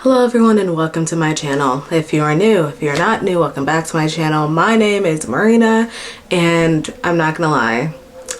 Hello everyone and welcome to my channel. If you are new, if you're not new, welcome back to my channel. My name is Marina and I'm not gonna lie,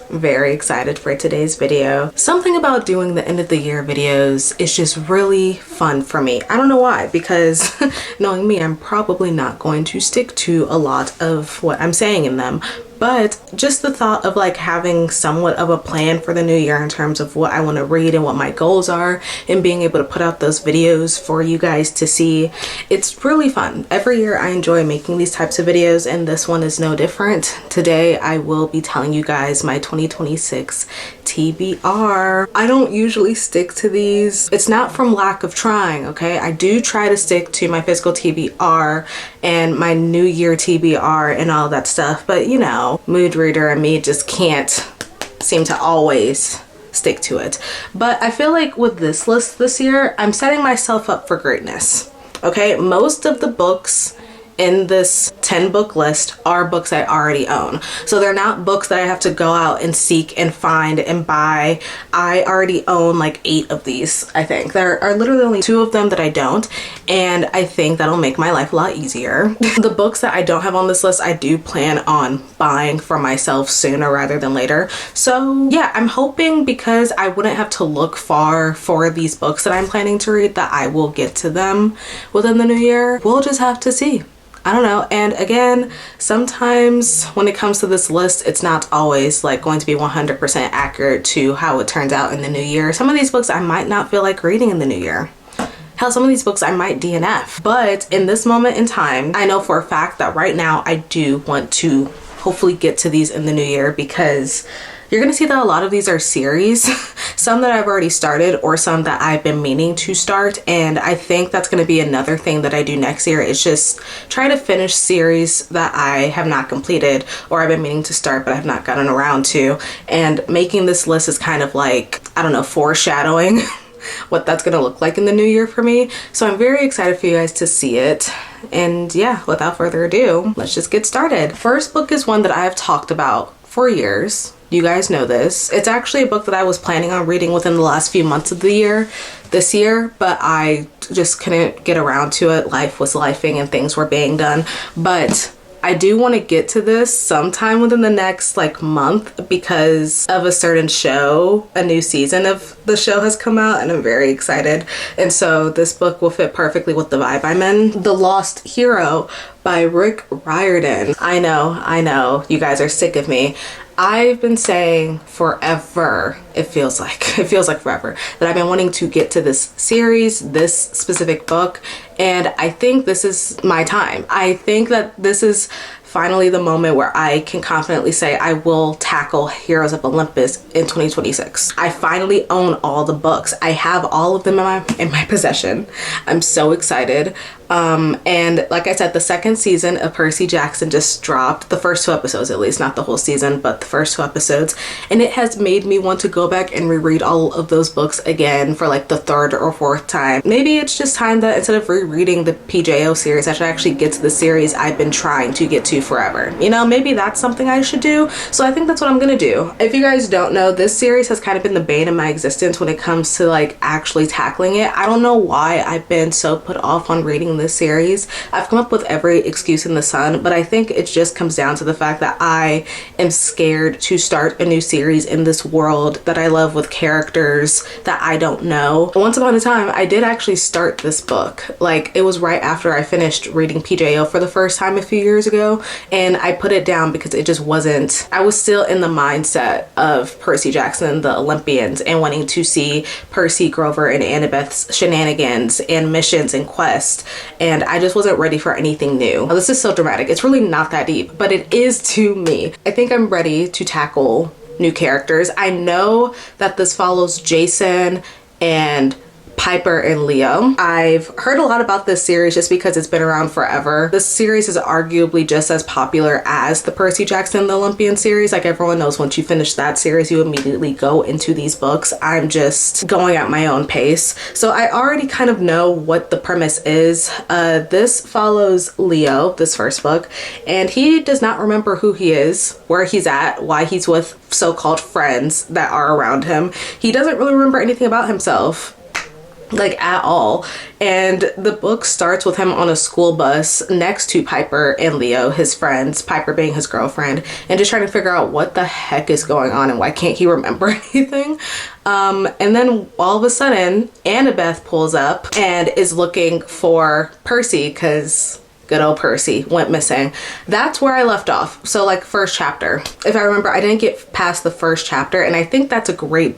very excited for today's video. Something about doing the end of the year videos is just really fun for me. I don't know why, because knowing me, I'm probably not going to stick to a lot of what I'm saying in them. But just the thought of like having somewhat of a plan for the new year in terms of what I want to read and what my goals are, and being able to put out those videos for you guys to see, it's really fun. Every year I enjoy making these types of videos and this one is no different. Today I will be telling you guys my 2026 TBR. I don't usually stick to these. It's not from lack of trying, okay? I do try to stick to my physical TBR and my new year TBR and all that stuff, but you know, mood reader and me just can't seem to always stick to it. But I feel like with this list this year, I'm setting myself up for greatness. Okay, most of the books in this 10 book list are books I already own. So they're not books that I have to go out and seek and find and buy. I already own like 8 of these, I think. There are literally only 2 of them that I don't, and I think that'll make my life a lot easier. The books that I don't have on this list, I do plan on buying for myself sooner rather than later. So yeah, I'm hoping because I wouldn't have to look far for these books that I'm planning to read that I will get to them within the new year. We'll just have to see. I don't know. And again, sometimes when it comes to this list, it's not always like going to be 100% accurate to how it turns out in the new year. Some of these books I might not feel like reading in the new year. Hell, some of these books I might DNF. But in this moment in time, I know for a fact that right now I do want to hopefully get to these in the new year, because you're gonna see that a lot of these are series, some that I've already started or some that I've been meaning to start. And I think that's gonna be another thing that I do next year, is just try to finish series that I have not completed or I've been meaning to start but I have not gotten around to. And making this list is kind of like, I don't know, foreshadowing what that's gonna look like in the new year for me. So I'm very excited for you guys to see it. And yeah, without further ado, let's just get started. First book is one that I have talked about for years. You guys know this. It's actually a book that I was planning on reading within the last few months of the year, this year, but I just couldn't get around to it. Life was lifing and things were being done. But I do want to get to this sometime within the next like month because of a certain show. A new season of the show has come out and I'm very excited. And so this book will fit perfectly with the vibe I'm in. The Lost Hero by Rick Riordan. I know, you guys are sick of me. I've been saying forever, it feels like forever, that I've been wanting to get to this series, this specific book, and I think this is my time. I think that this is finally the moment where I can confidently say I will tackle Heroes of Olympus in 2026. I finally own all the books. I have all of them in my possession. I'm so excited. And like I said, the second season of Percy Jackson just dropped. The first 2 episodes, at least, not the whole season, but the first 2 episodes. And it has made me want to go back and reread all of those books again for like the 3rd or 4th time. Maybe it's just time that instead of rereading the PJO series, I should actually get to the series I've been trying to get to forever. You know, maybe that's something I should do. So I think that's what I'm gonna do. If you guys don't know, this series has kind of been the bane of my existence when it comes to like actually tackling it. I don't know why I've been so put off on reading this series. I've come up with every excuse in the sun, but I think it just comes down to the fact that I am scared to start a new series in this world that I love with characters that I don't know. Once upon a time, I did actually start this book. Like, it was right after I finished reading PJO for the first time a few years ago, and I put it down because it just wasn't, I was still in the mindset of Percy Jackson, the Olympians, and wanting to see Percy, Grover, and Annabeth's shenanigans and missions and quests, and I just wasn't ready for anything new. Now, this is so dramatic. It's really not that deep, but it is to me. I think I'm ready to tackle new characters. I know that this follows Jason and Piper and Leo. I've heard a lot about this series just because it's been around forever. This series is arguably just as popular as the Percy Jackson, the Olympian series. Like, everyone knows once you finish that series, you immediately go into these books. I'm just going at my own pace. So I already kind of know what the premise is. This follows Leo, this first book, and he does not remember who he is, where he's at, why he's with so-called friends that are around him. He doesn't really remember anything about himself. like at all. And the book starts with him on a school bus next to Piper and Leo, his friends, Piper being his girlfriend, and just trying to figure out what the heck is going on and why can't he remember anything. And then all of a sudden Annabeth pulls up and is looking for Percy because good old Percy went missing. That's where I left off. So like first chapter, if I remember, I didn't get past the first chapter, and I think that's a great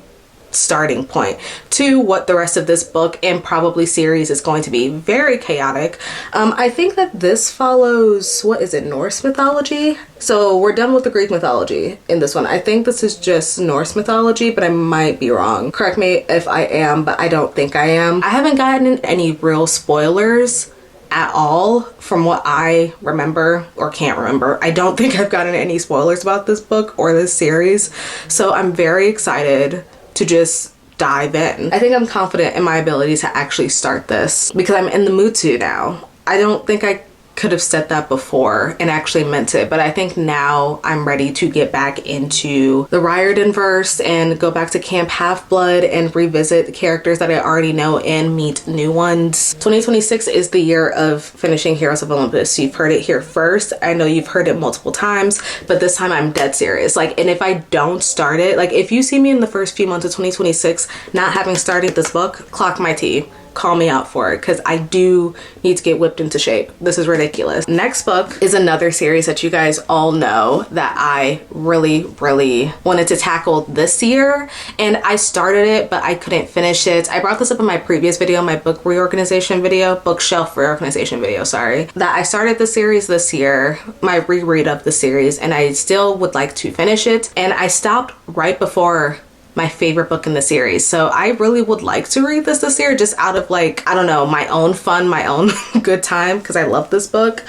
starting point to what the rest of this book and probably series is going to be. Very chaotic. I think that this follows, what is it, Norse mythology? So we're done with the Greek mythology in this one. I think this is just Norse mythology, but I might be wrong. Correct me if I am, but I don't think I am. I haven't gotten any real spoilers at all from what I remember or can't remember. I don't think I've gotten any spoilers about this book or this series, so I'm very excited to just dive in. I think I'm confident in my ability to actually start this because I'm in the mood to now. I don't think I could have said that before and actually meant it, but I think now I'm ready to get back into the Riordan verse and go back to Camp Half-Blood and revisit the characters that I already know and meet new ones. 2026 is the year of finishing Heroes of Olympus. You've heard it here first. I know you've heard it multiple times, but this time I'm dead serious. Like, and if I don't start it, like if you see me in the first few months of 2026 not having started this book, clock my tea. Call me out for it, because I do need to get whipped into shape. This is ridiculous. Next book is another series that you guys all know that I really wanted to tackle this year, and I started it but I couldn't finish it. I brought this up in my previous video, my book reorganization video, bookshelf reorganization video, sorry, that I started the series this year, my reread of the series, and I still would like to finish it, and I stopped right before my favorite book in the series. So I really would like to read this year, just out of like, I don't know, my own fun, my own good time, because I love this book.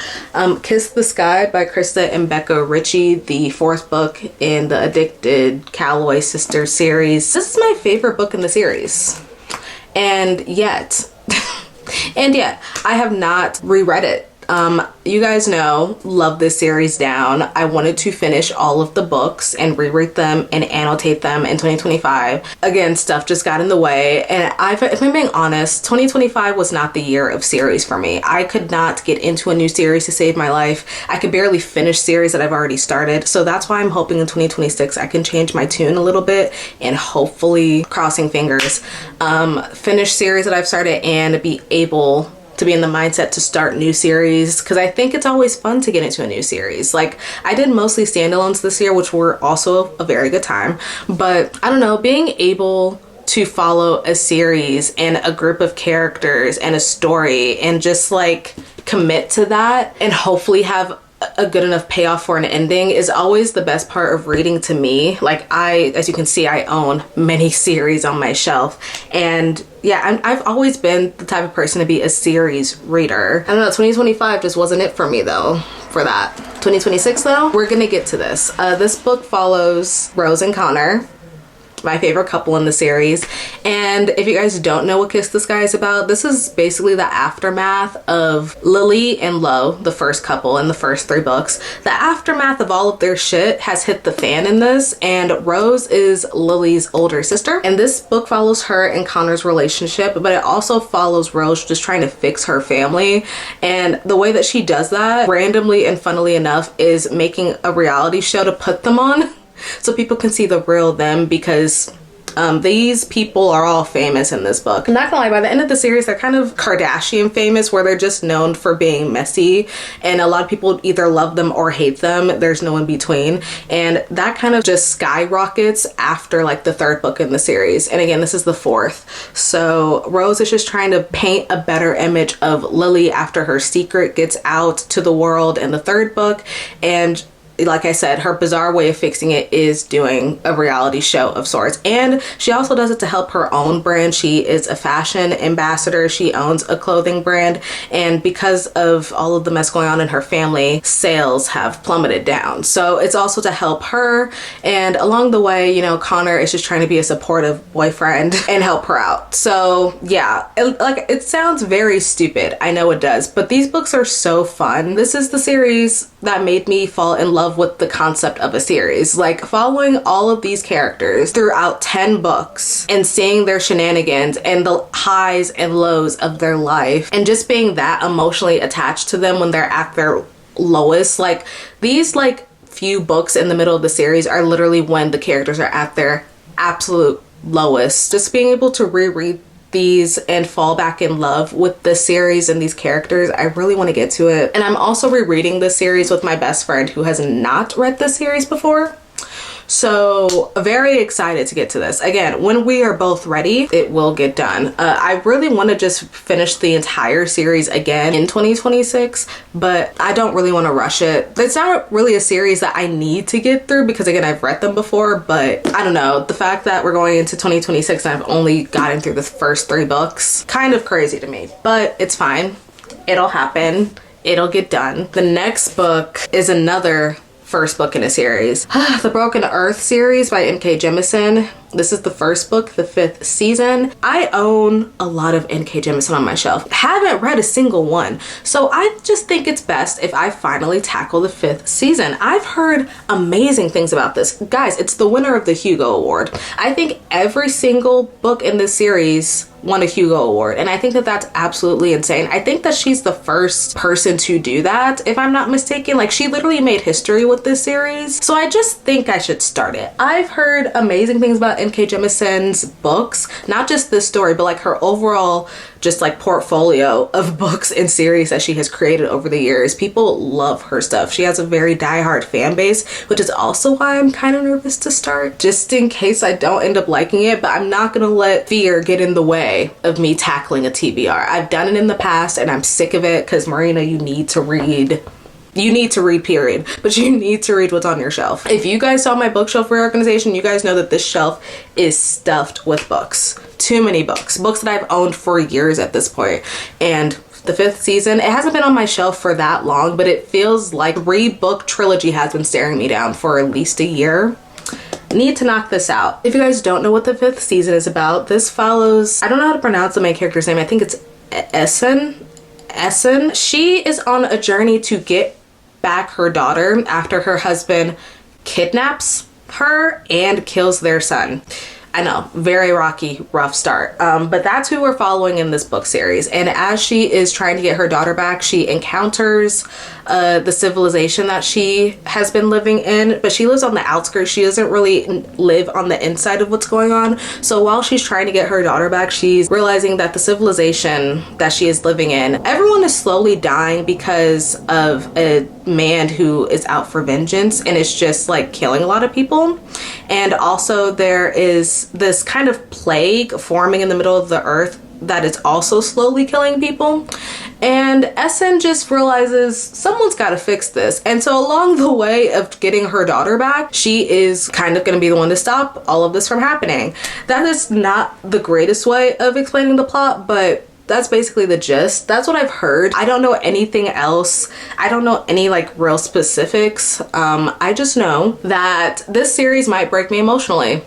Kiss the Sky by Krista and Becca Ritchie, the fourth book in the Addicted Calloway Sisters series. This is my favorite book in the series. And yet, I have not reread it. You guys know, love this series down. I wanted to finish all of the books and reread them and annotate them in 2025. Again, stuff just got in the way, and if I'm being honest, 2025 was not the year of series for me. I could not get into a new series to save my life. I could barely finish series that I've already started, so that's why I'm hoping in 2026 I can change my tune a little bit and hopefully, crossing fingers, finish series that I've started and be able to be in the mindset to start new series, because I think it's always fun to get into a new series. Like, I did mostly standalones this year, which were also a very good time, but I don't know, being able to follow a series and a group of characters and a story and just like commit to that and hopefully have a good enough payoff for an ending is always the best part of reading to me. Like, as you can see, I own many series on my shelf, and yeah, I've always been the type of person to be a series reader. I don't know, 2025 just wasn't it for me though, for that. 2026 though, we're gonna get to this. This book follows Rose and Connor, my favorite couple in the series. And if you guys don't know what Kiss the Sky is about, this is basically the aftermath of Lily and Lo, the first couple in the first 3 books. The aftermath of all of their shit has hit the fan in this, and Rose is Lily's older sister. And this book follows her and Connor's relationship, but it also follows Rose just trying to fix her family. And the way that she does that, randomly and funnily enough, is making a reality show to put them on so people can see the real them, because these people are all famous in this book. I'm not gonna lie, by the end of the series, they're kind of Kardashian famous, where they're just known for being messy, and a lot of people either love them or hate them. There's no in between, and that kind of just skyrockets after like the 3rd book in the series. And again, this is the 4th. So Rose is just trying to paint a better image of Lily after her secret gets out to the world in the 3rd book, and like I said, her bizarre way of fixing it is doing a reality show of sorts. And she also does it to help her own brand. She is a fashion ambassador. She owns a clothing brand. And because of all of the mess going on in her family, sales have plummeted down. So it's also to help her. And along the way, you know, Connor is just trying to be a supportive boyfriend and help her out. So yeah, it sounds very stupid. I know it does, but these books are so fun. This is the series that made me fall in love love with the concept of a series. Like following all of these characters throughout 10 books and seeing their shenanigans and the highs and lows of their life and just being that emotionally attached to them when they're at their lowest. Like these like few books in the middle of the series are literally when the characters are at their absolute lowest. Just being able to reread these and fall back in love with the series and these characters, I really want to get to it. And I'm also rereading this series with my best friend who has not read the series before. So very excited to get to this. Again, when we are both ready, it will get done. I really want to just finish the entire series again in 2026, but I don't really want to rush it. It's not really a series that I need to get through because again, I've read them before, but I don't know. The fact that we're going into 2026 and I've only gotten through the first 3 books, kind of crazy to me, but it's fine. It'll happen. It'll get done. The next book is another first book in a series. The Broken Earth series by N.K. Jemisin. This is the first book, the 5th season. I own a lot of N.K. Jemisin on my shelf. Haven't read a single one. So I just think it's best if I finally tackle the 5th season. I've heard amazing things about this. Guys, it's the winner of the Hugo Award. I think every single book in this series won a Hugo Award, and I think that that's absolutely insane. I think that she's the first person to do that, if I'm not mistaken. Like, she literally made history with this series. So I just think I should start it. I've heard amazing things about N.K. Jemisin's books, not just this story, but like her overall just like portfolio of books and series that she has created over the years. People love her stuff. She has a very diehard fan base, which is also why I'm kind of nervous to start, just in case I don't end up liking it. But I'm not gonna let fear get in the way of me tackling a TBR. I've done it in the past and I'm sick of it, because Marina, you need to read, period, but you need to read what's on your shelf. If you guys saw my bookshelf reorganization, you guys know that this shelf is stuffed with books. Too many books that I've owned for years at this point. And the 5th season, it hasn't been on my shelf for that long, but it feels like 3-book trilogy has been staring me down for at least a year. Need to knock this out. If you guys don't know what the 5th season is about, this follows, I don't know how to pronounce the main character's name. I think it's Essen. She is on a journey to get back her daughter after her husband kidnaps her and kills their son. I know, very rocky, rough start. But that's who we're following in this book series. And as she is trying to get her daughter back, she encounters the civilization that she has been living in, but she lives on the outskirts. She doesn't really live on the inside of what's going on. So while she's trying to get her daughter back, she's realizing that the civilization that she is living in, everyone is slowly dying because of a man who is out for vengeance and is just like killing a lot of people. And also there is this kind of plague forming in the middle of the earth that is also slowly killing people. And Essen just realizes someone's got to fix this. And so along the way of getting her daughter back, she is kind of going to be the one to stop all of this from happening. That is not the greatest way of explaining the plot, but that's basically the gist. That's what I've heard. I don't know anything else. I don't know any like real specifics. I just know that this series might break me emotionally.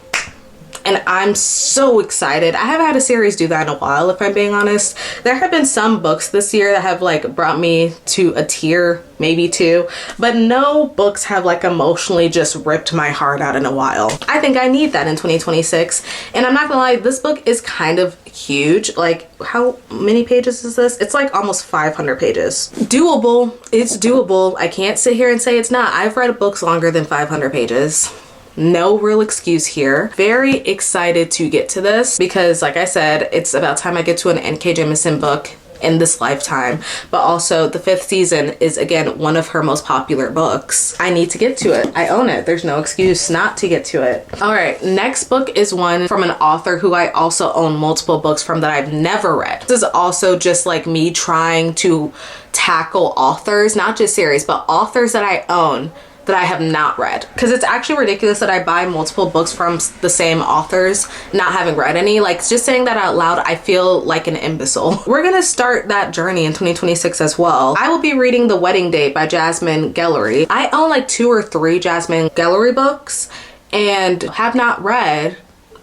And I'm so excited. I haven't had a series do that in a while, if I'm being honest. There have been some books this year that have like brought me to a tear, maybe 2, but no books have like emotionally just ripped my heart out in a while. I think I need that in 2026. And I'm not gonna lie, this book is kind of huge. Like, how many pages is this? It's like almost 500 pages. Doable. It's doable. I can't sit here and say it's not. I've read books longer than 500 pages. No real excuse here. Very excited to get to this because, like I said, it's about time I get to an N.K. Jemisin book in this lifetime. But also the 5th season is again one of her most popular books. I need to get to it. I own it. There's no excuse not to get to it. All right, next book is one from an author who I also own multiple books from that I've never read. This is also just like me trying to tackle authors, not just series, but authors that I own that I have not read, because it's actually ridiculous that I buy multiple books from the same authors not having read any. Like, just saying that out loud, I feel like an imbecile. We're gonna start that journey in 2026 as well. I will be reading The Wedding Date by Jasmine Guillory. I own like 2 or 3 Jasmine Guillory books and have not read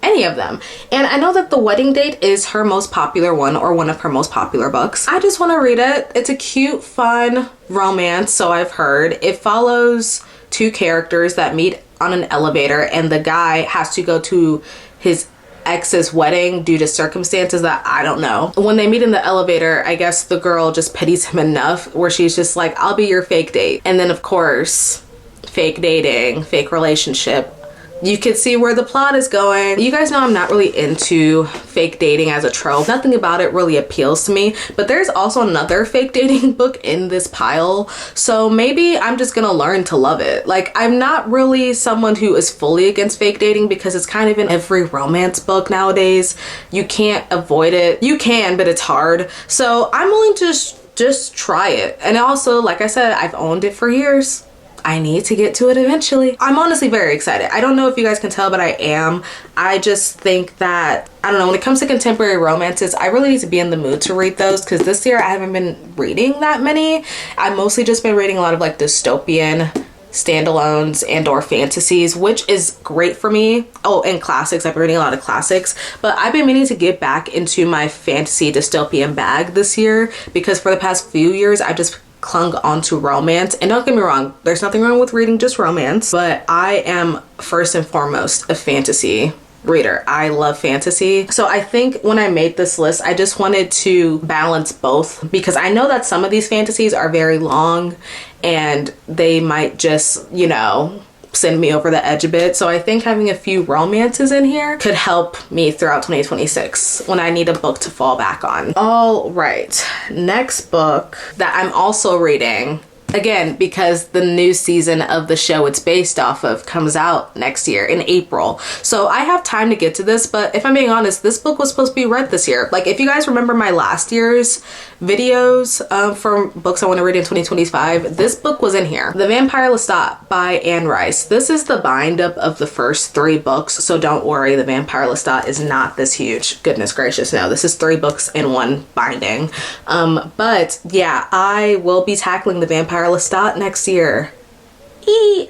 any of them. And I know that The Wedding Date is her most popular one, or one of her most popular books. I just want to read it. It's a cute, fun romance, so I've heard. It follows two characters that meet on an elevator, and the guy has to go to his ex's wedding due to circumstances that I don't know. When they meet in the elevator, I guess the girl just pities him enough where she's just like, I'll be your fake date. And then of course, fake dating, fake relationship. You can see where the plot is going. You guys know I'm not really into fake dating as a trope. Nothing about it really appeals to me, but there's also another fake dating book in this pile. So maybe I'm just gonna learn to love it. Like, I'm not really someone who is fully against fake dating because it's kind of in every romance book nowadays. You can't avoid it. You can, but it's hard. So I'm willing to just try it. And also, like I said, I've owned it for years. I need to get to it eventually. I'm honestly very excited. I don't know if you guys can tell, but I am. I just think that, I don't know, when it comes to contemporary romances, I really need to be in the mood to read those, because this year I haven't been reading that many. I've mostly just been reading a lot of like dystopian standalones and or fantasies, which is great for me. Oh, and classics. I've been reading a lot of classics, but I've been meaning to get back into my fantasy dystopian bag this year, because for the past few years I've just clung onto romance. And don't get me wrong, there's nothing wrong with reading just romance, but I am first and foremost a fantasy reader. I love fantasy. So I think when I made this list, I just wanted to balance both, because I know that some of these fantasies are very long and they might just, you know, send me over the edge a bit. So I think having a few romances in here could help me throughout 2026 when I need a book to fall back on. All right, next book that I'm also reading, again, because the new season of the show it's based off of comes out next year in April. So I have time to get to this, but if I'm being honest, this book was supposed to be read this year. Like, if you guys remember my last year's videos from books I want to read in 2025, this book was in here. The Vampire Lestat by Anne Rice. This is the bind up of the first 3 books, so don't worry, The Vampire Lestat is not this huge. Goodness gracious, no, this is 3 books in one binding. But yeah, I will be tackling The Vampire Lestat next year.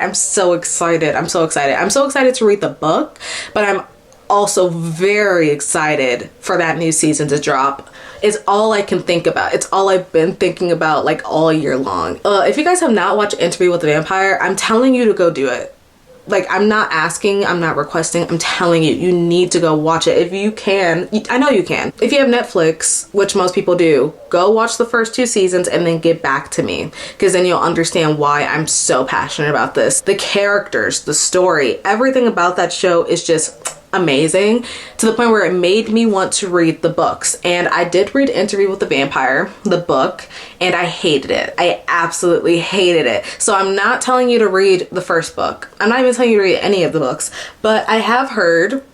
I'm so excited. I'm so excited. I'm so excited to read the book, but I'm also very excited for that new season to drop. It's all I can think about. It's all I've been thinking about like all year long. If you guys have not watched Interview with the Vampire, I'm telling you to go do it. Like, I'm not asking, I'm not requesting, I'm telling you, you need to go watch it. If you can, I know you can. If you have Netflix, which most people do, go watch the first 2 seasons and then get back to me, because then you'll understand why I'm so passionate about this. The characters, the story, everything about that show is just amazing, to the point where it made me want to read the books. And I did read Interview with the Vampire, the book, and I hated it. I absolutely hated it. So I'm not telling you to read the first book. I'm not even telling you to read any of the books, but I have heard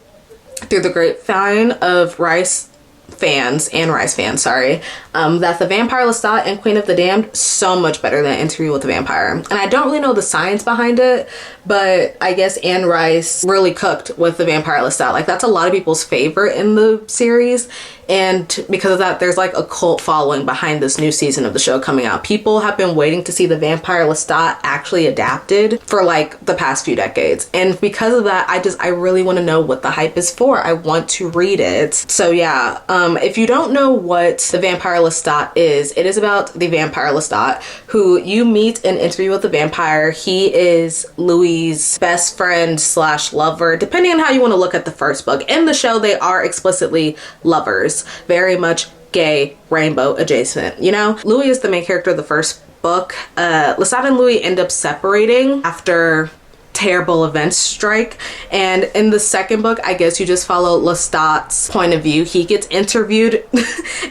through the grapevine of Anne Rice fans, that The Vampire Lestat and Queen of the Damned so much better than Interview with the Vampire. And I don't really know the science behind it, but I guess Anne Rice really cooked with The Vampire Lestat. Like, that's a lot of people's favorite in the series. And because of that, there's like a cult following behind this new season of the show coming out. People have been waiting to see The Vampire Lestat actually adapted for like the past few decades. And because of that, I really want to know what the hype is for. I want to read it. So yeah, if you don't know what The Vampire Lestat is, it is about the Vampire Lestat, who you meet in Interview with the Vampire. He is Louis's best friend / lover, depending on how you want to look at the first book. In the show, they are explicitly lovers. Very much gay, rainbow adjacent, you know? Louis is the main character of the first book. Lestat and Louis end up separating after terrible events strike, and in the second book, I guess you just follow Lestat's point of view. He gets interviewed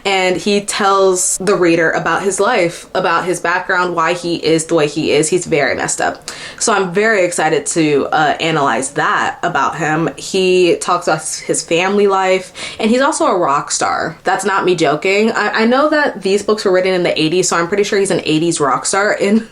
and he tells the reader about his life, about his background, why he is the way he is. He's very messed up. So I'm very excited to analyze that about him. He talks about his family life, and he's also a rock star. That's not me joking. I know that these books were written in the 80s, so I'm pretty sure he's an 80s rock star in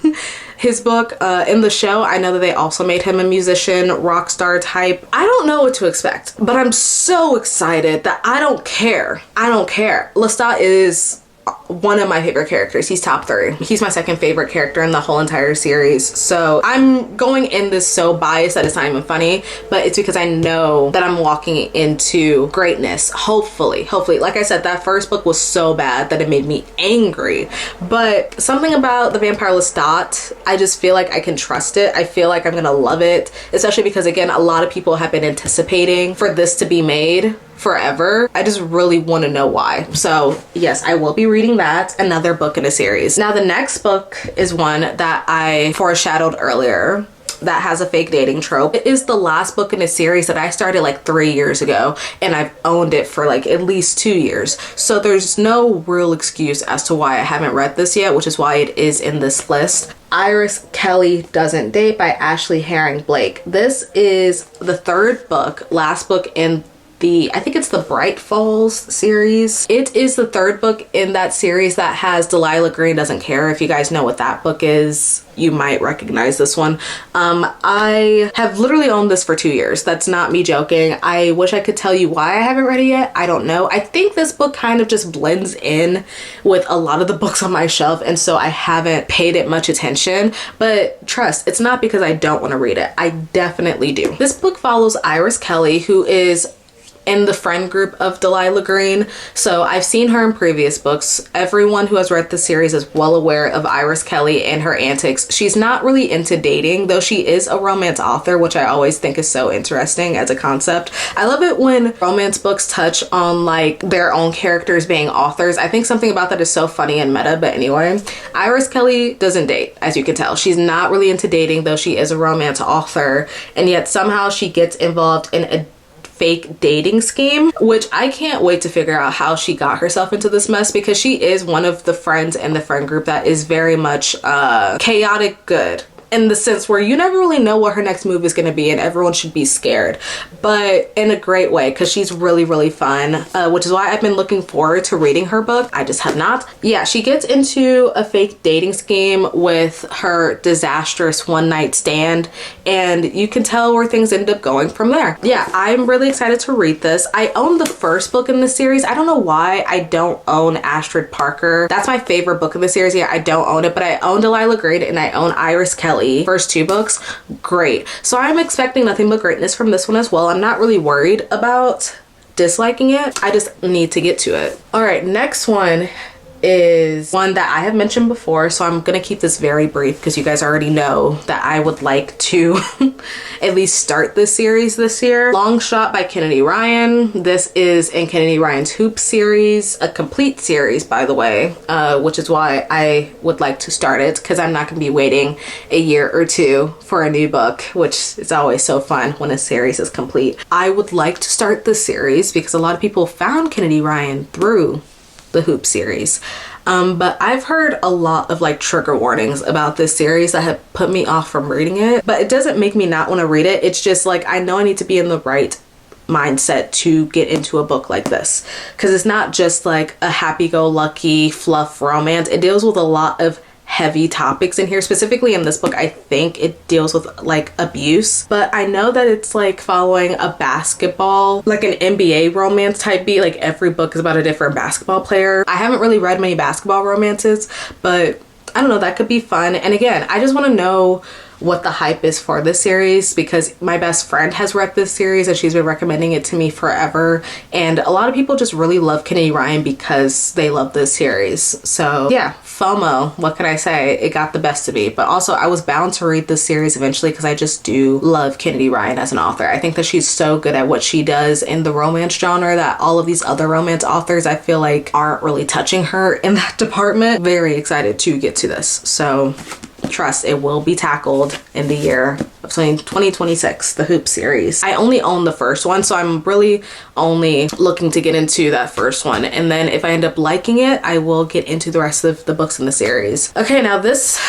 his book. In the show, I know that they also made him a musician, rock star type. I don't know what to expect, but I'm so excited that I don't care. Lestat is one of my favorite characters. He's top 3. He's my second favorite character in the whole entire series. So I'm going in this so biased that it's not even funny, but it's because I know that I'm walking into greatness. Hopefully. Like I said, that first book was so bad that it made me angry, but something about the Vampire Lestat, I just feel like I can trust it. I feel like I'm gonna love it, especially because, again, a lot of people have been anticipating for this to be made forever. I just really want to know why. So yes, I will be reading that, another book in a series. Now the next book is one that I foreshadowed earlier that has a fake dating trope. It is the last book in a series that I started like 3 years ago, and I've owned it for like at least 2 years. So there's no real excuse as to why I haven't read this yet, which is why it is in this list. Iris Kelly Doesn't Date by Ashley Herring Blake. This is the 3rd book, last book in I think it's the Bright Falls series. It is the 3rd book in that series that has Delilah Green Doesn't Care. If you guys know what that book is, you might recognize this one. I have literally owned this for 2 years. That's not me joking. I wish I could tell you why I haven't read it yet. I don't know. I think this book kind of just blends in with a lot of the books on my shelf, and so I haven't paid it much attention. But trust, it's not because I don't want to read it. I definitely do. This book follows Iris Kelly, who is in the friend group of Delilah Green. So I've seen her in previous books. Everyone who has read the series is well aware of Iris Kelly and her antics. She's not really into dating, though she is a romance author, which I always think is so interesting as a concept. I love it when romance books touch on like their own characters being authors. I think something about that is so funny and meta. But anyway, Iris Kelly doesn't date, as you can tell. She's not really into dating, though she is a romance author, and yet somehow she gets involved in a fake dating scheme, which I can't wait to figure out how she got herself into this mess, because she is one of the friends in the friend group that is very much chaotic good, in the sense where you never really know what her next move is going to be, and everyone should be scared, but in a great way, because she's really fun, which is why I've been looking forward to reading her book. I just have not. Yeah, she gets into a fake dating scheme with her disastrous one-night stand, and you can tell where things end up going from there. Yeah, I'm really excited to read this. I own the first book in the series. I don't know why I don't own Astrid Parker. That's my favorite book in the series. Yeah, I don't own it, but I own Delilah Green and I own Iris Kelly. First 2 books, great. So I'm expecting nothing but greatness from this one as well. I'm not really worried about disliking it. I just need to get to it. All right, next one is one that I have mentioned before, so I'm gonna keep this very brief because you guys already know that I would like to at least start this series this year. Long Shot by Kennedy Ryan. This is in Kennedy Ryan's Hoop series, a complete series, by the way, which is why I would like to start it, because I'm not gonna be waiting a year or 2 for a new book, which is always so fun when a series is complete. I would like to start this series because a lot of people found Kennedy Ryan through the Hoop series, but I've heard a lot of like trigger warnings about this series that have put me off from reading it, but it doesn't make me not want to read it. It's just like I know I need to be in the right mindset to get into a book like this, because it's not just like a happy-go-lucky fluff romance. It deals with a lot of heavy topics in here. Specifically in this book, I think it deals with like abuse, but I know that it's like following a basketball, like an NBA romance type beat. Like every book is about a different basketball player. I haven't really read many basketball romances, but I don't know, that could be fun. And again, I just want to know what the hype is for this series, because my best friend has read this series and she's been recommending it to me forever, and a lot of people just really love Kennedy Ryan because they love this series. So yeah, FOMO, what can I say? It got the best of me. But also I was bound to read this series eventually because I just do love Kennedy Ryan as an author. I think that she's so good at what she does in the romance genre that all of these other romance authors, I feel like, aren't really touching her in that department. Very excited to get to this. So trust, it will be tackled in the year of 2026, the Hoop series. I only own the first one, so I'm really only looking to get into that first one, and then if I end up liking it, I will get into the rest of the books in the series. Okay, now this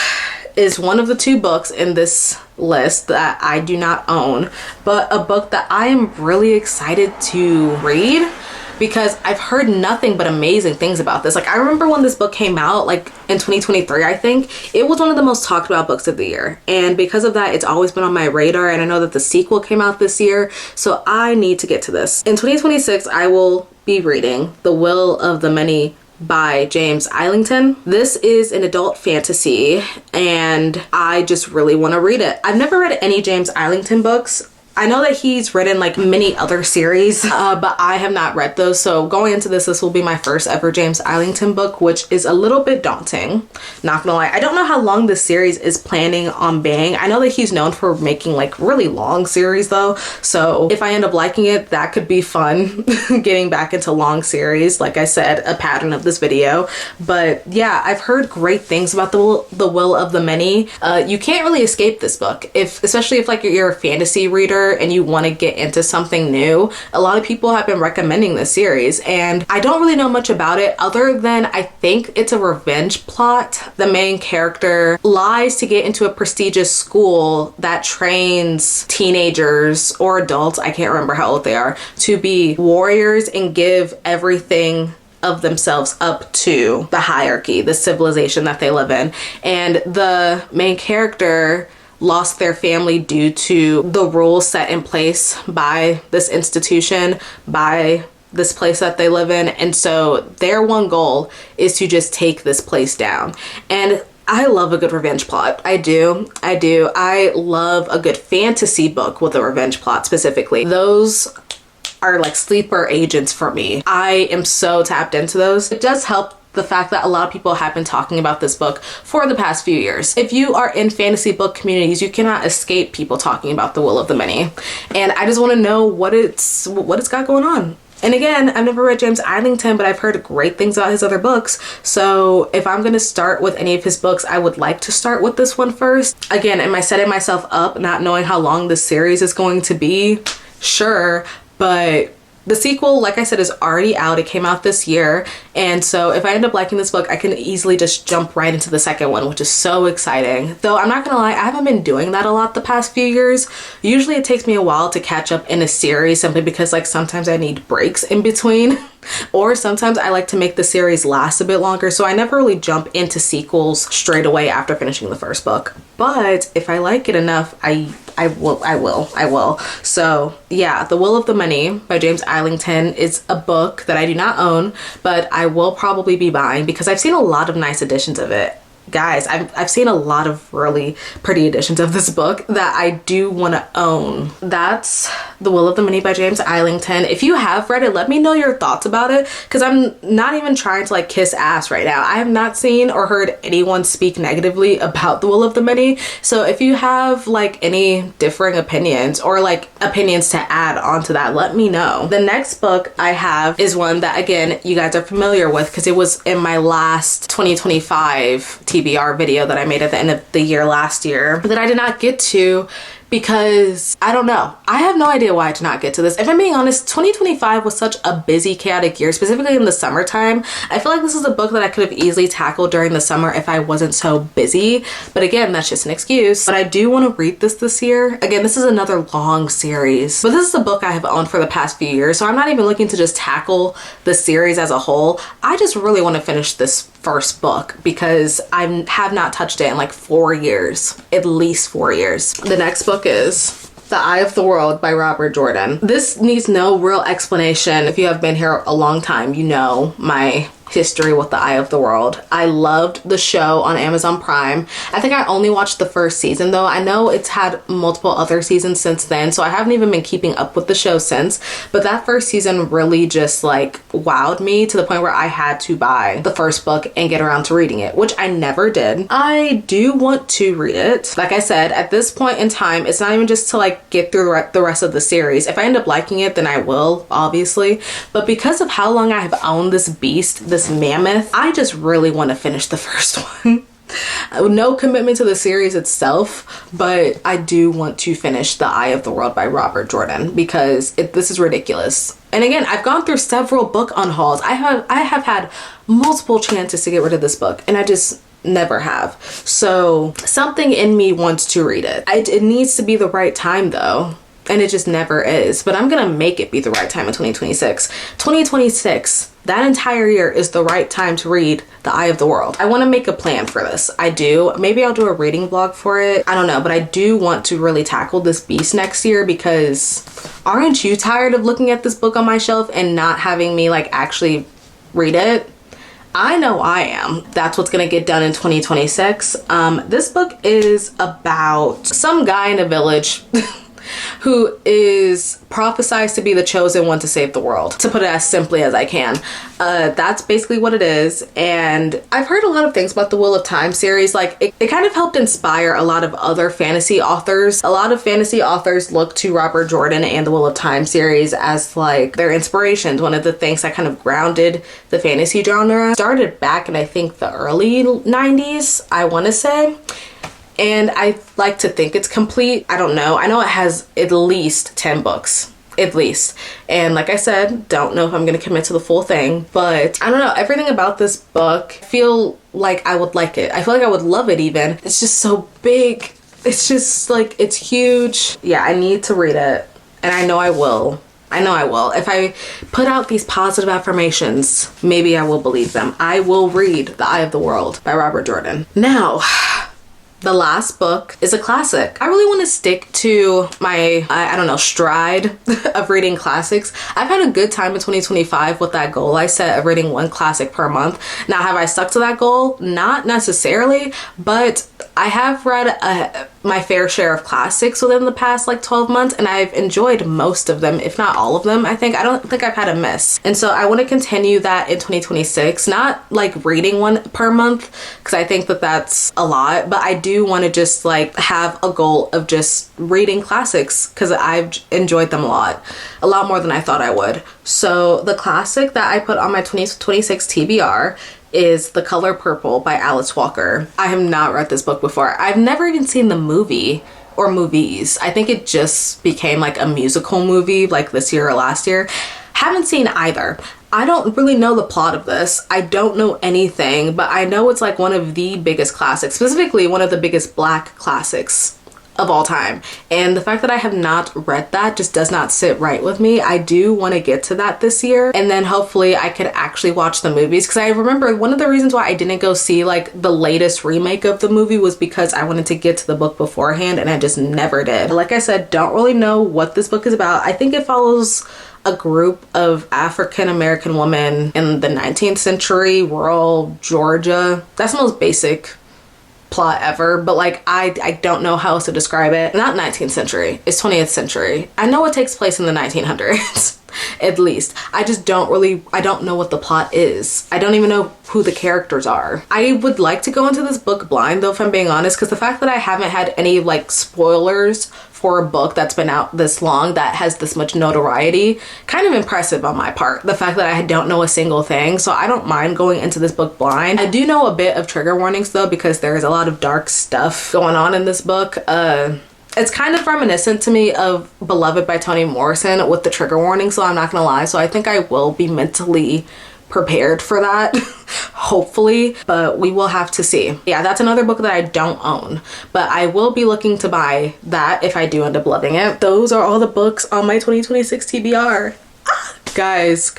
is one of the 2 books in this list that I do not own, but a book that I am really excited to read, because I've heard nothing but amazing things about this. Like I remember when this book came out, like in 2023, I think, it was one of the most talked about books of the year. And because of that, it's always been on my radar, and I know that the sequel came out this year, so I need to get to this. In 2026, I will be reading The Will of the Many by James Islington. This is an adult fantasy and I just really want to read it. I've never read any James Islington books. I know that he's written like many other series, but I have not read those. So going into this will be my first ever James Islington book, which is a little bit daunting. Not gonna lie. I don't know how long this series is planning on being. I know that he's known for making like really long series though. So if I end up liking it, that could be fun. Getting back into long series, like I said, a pattern of this video. But yeah, I've heard great things about the Will of the Many. You can't really escape this book, especially if like you're a fantasy reader and you want to get into something new. A lot of people have been recommending this series and I don't really know much about it other than I think it's a revenge plot. The main character lies to get into a prestigious school that trains teenagers or adults, I can't remember how old they are, to be warriors and give everything of themselves up to the hierarchy, the civilization that they live in. And the main character lost their family due to the rules set in place by this institution, by this place that they live in. And so their one goal is to just take this place down. And I love a good revenge plot. I do. I love a good fantasy book with a revenge plot specifically. Those are like sleeper agents for me. I am so tapped into those. It does help the fact that a lot of people have been talking about this book for the past few years. If you are in fantasy book communities, you cannot escape people talking about the Will of the Many. And I just want to know what it's got going on. And again, I've never read James Islington, but I've heard great things about his other books. So if I'm going to start with any of his books, I would like to start with this one first. Again, am I setting myself up not knowing how long this series is going to be? Sure, but the sequel, like I said, is already out. It came out this year. And so if I end up liking this book, I can easily just jump right into the second one, which is so exciting. Though I'm not gonna lie, I haven't been doing that a lot the past few years. Usually it takes me a while to catch up in a series simply because like sometimes I need breaks in between. Or sometimes I like to make the series last a bit longer, so I never really jump into sequels straight away after finishing the first book. But if I like it enough, I will. So yeah, The Will of the Many by James Islington is a book that I do not own, but I will probably be buying because I've seen a lot of nice editions of it. Guys, I've seen a lot of really pretty editions of this book that I do want to own. That's The Will of the Many by James Islington. If you have read it, let me know your thoughts about it because I'm not even trying to like kiss ass right now. I have not seen or heard anyone speak negatively about The Will of the Many. So if you have like any differing opinions or like opinions to add onto that, let me know. The next book I have is one that again, you guys are familiar with because it was in my last 2025 TBR video that I made at the end of the year last year that I did not get to because I don't know. I have no idea why I did not get to this. If I'm being honest, 2025 was such a busy, chaotic year, specifically in the summertime. I feel like this is a book that I could have easily tackled during the summer if I wasn't so busy. But again, that's just an excuse. But I do want to read this year. Again, this is another long series, but this is a book I have owned for the past few years. So I'm not even looking to just tackle the series as a whole. I just really want to finish this first book because I have not touched it in like 4 years, at least 4 years. The next book is The Eye of the World by Robert Jordan. This needs no real explanation. If you have been here a long time, you know my history with The Eye of the World. I loved the show on Amazon Prime. I think I only watched the first season though. I know it's had multiple other seasons since then, so I haven't even been keeping up with the show since, but that first season really just like wowed me to the point where I had to buy the first book and get around to reading it, which I never did. I do want to read it. Like I said, at this point in time, it's not even just to like get through the rest of the series. If I end up liking it, then I will, obviously, but because of how long I have owned this beast, this mammoth, I just really want to finish the first one. No commitment to the series itself, but I do want to finish The Eye of the World by Robert Jordan because this is ridiculous. And again, I've gone through several book unhauls. I have had multiple chances to get rid of this book and I just never have. So something in me wants to read it. It needs to be the right time though. And it just never is. But I'm gonna make it be the right time in 2026. 2026, that entire year is the right time to read The Eye of the World. I want to make a plan for this. I do. Maybe I'll do a reading vlog for it. I don't know, but I do want to really tackle this beast next year because aren't you tired of looking at this book on my shelf and not having me like actually read it? I know I am. That's what's gonna get done in 2026. This book is about some guy in a village who is prophesized to be the chosen one to save the world, to put it as simply as I can. That's basically what it is. And I've heard a lot of things about the Wheel of Time series. Like it kind of helped inspire a lot of other fantasy authors. A lot of fantasy authors look to Robert Jordan and the Wheel of Time series as like their inspirations. One of the things that kind of grounded the fantasy genre started back in I think the early 90s, I want to say. And I like to think it's complete. I don't know. I know it has at least 10 books. At least. And like I said, don't know if I'm going to commit to the full thing. But I don't know. Everything about this book, I feel like I would like it. I feel like I would love it even. It's just so big. It's just like, it's huge. Yeah, I need to read it. And I know I will. I know I will. If I put out these positive affirmations, maybe I will believe them. I will read The Eye of the World by Robert Jordan. Now, the last book is a classic. I really want to stick to my, I don't know, stride of reading classics. I've had a good time in 2025 with that goal I set of reading one classic per month. Now, have I stuck to that goal? Not necessarily, but I have read my fair share of classics within the past like 12 months, and I've enjoyed most of them, if not all of them. I don't think I've had a miss. And so I want to continue that in 2026, not like reading one per month, because I think that that's a lot, but I do want to just like have a goal of just reading classics because I've enjoyed them a lot more than I thought I would. So the classic that I put on my 2026 TBR is The Color Purple by Alice Walker. I have not read this book before. I've never even seen the movie or movies. I think it just became like a musical movie like this year or last year. Haven't seen either. I don't really know the plot of this. I don't know anything, but I know it's like one of the biggest classics, specifically one of the biggest Black classics of all time. And the fact that I have not read that just does not sit right with me. I do want to get to that this year, and then hopefully I could actually watch the movies, because I remember one of the reasons why I didn't go see like the latest remake of the movie was because I wanted to get to the book beforehand, and I just never did. Like I said, don't really know what this book is about. I think it follows a group of African American women in the 19th century, rural Georgia. That's the most basic plot ever, but like I don't know how else to describe it. Not 19th century, it's 20th century. I know it takes place in the 1900s at least. I don't know what the plot is. I don't even know who the characters are. I would like to go into this book blind though, if I'm being honest, because the fact that I haven't had any like spoilers for a book that's been out this long, that has this much notoriety, kind of impressive on my part. The fact that I don't know a single thing, so I don't mind going into this book blind. I do know a bit of trigger warnings though, because there is a lot of dark stuff going on in this book. It's kind of reminiscent to me of Beloved by Toni Morrison with the trigger warning, so I'm not gonna lie. So I think I will be mentally prepared for that, hopefully, but we will have to see. Yeah, that's another book that I don't own, but I will be looking to buy that if I do end up loving it. Those are all the books on my 2026 TBR. Guys,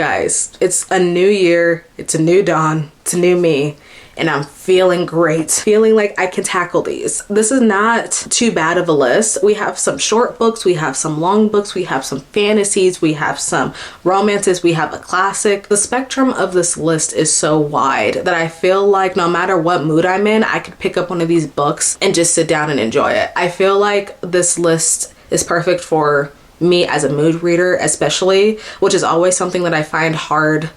it's a new year, it's a new dawn, it's a new me, and I'm feeling great, feeling like I can tackle these. This is not too bad of a list. We have some short books, we have some long books, we have some fantasies, we have some romances, we have a classic. The spectrum of this list is so wide that I feel like no matter what mood I'm in, I could pick up one of these books and just sit down and enjoy it. I feel like this list is perfect for me as a mood reader especially, which is always something that I find hard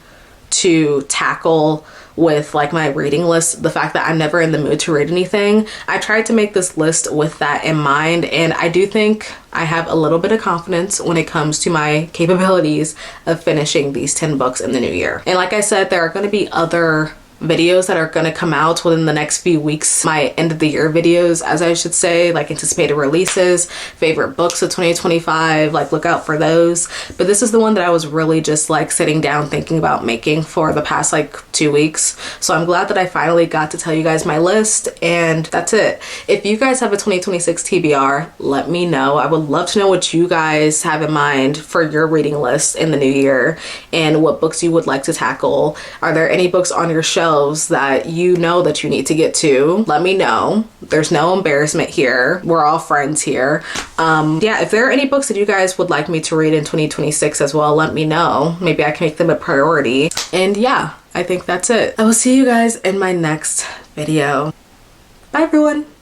to tackle with like my reading list. The fact that I'm never in the mood to read anything, I tried to make this list with that in mind, and I do think I have a little bit of confidence when it comes to my capabilities of finishing these 10 books in the new year. And like I said, there are going to be other videos that are going to come out within the next few weeks, my end of the year videos, as I should say, like anticipated releases, favorite books of 2025, like look out for those. But this is the one that I was really just like sitting down thinking about making for the past like 2 weeks. So I'm glad that I finally got to tell you guys my list, and that's it. If you guys have a 2026 TBR, let me know. I would love to know what you guys have in mind for your reading list in the new year and what books you would like to tackle. Are there any books on your shelf that you know that you need to get to? Let me know. There's no embarrassment here. We're all friends here. Yeah, if there are any books that you guys would like me to read in 2026 as well, let me know. Maybe I can make them a priority. And yeah, I think that's it. I will see you guys in my next video. Bye everyone.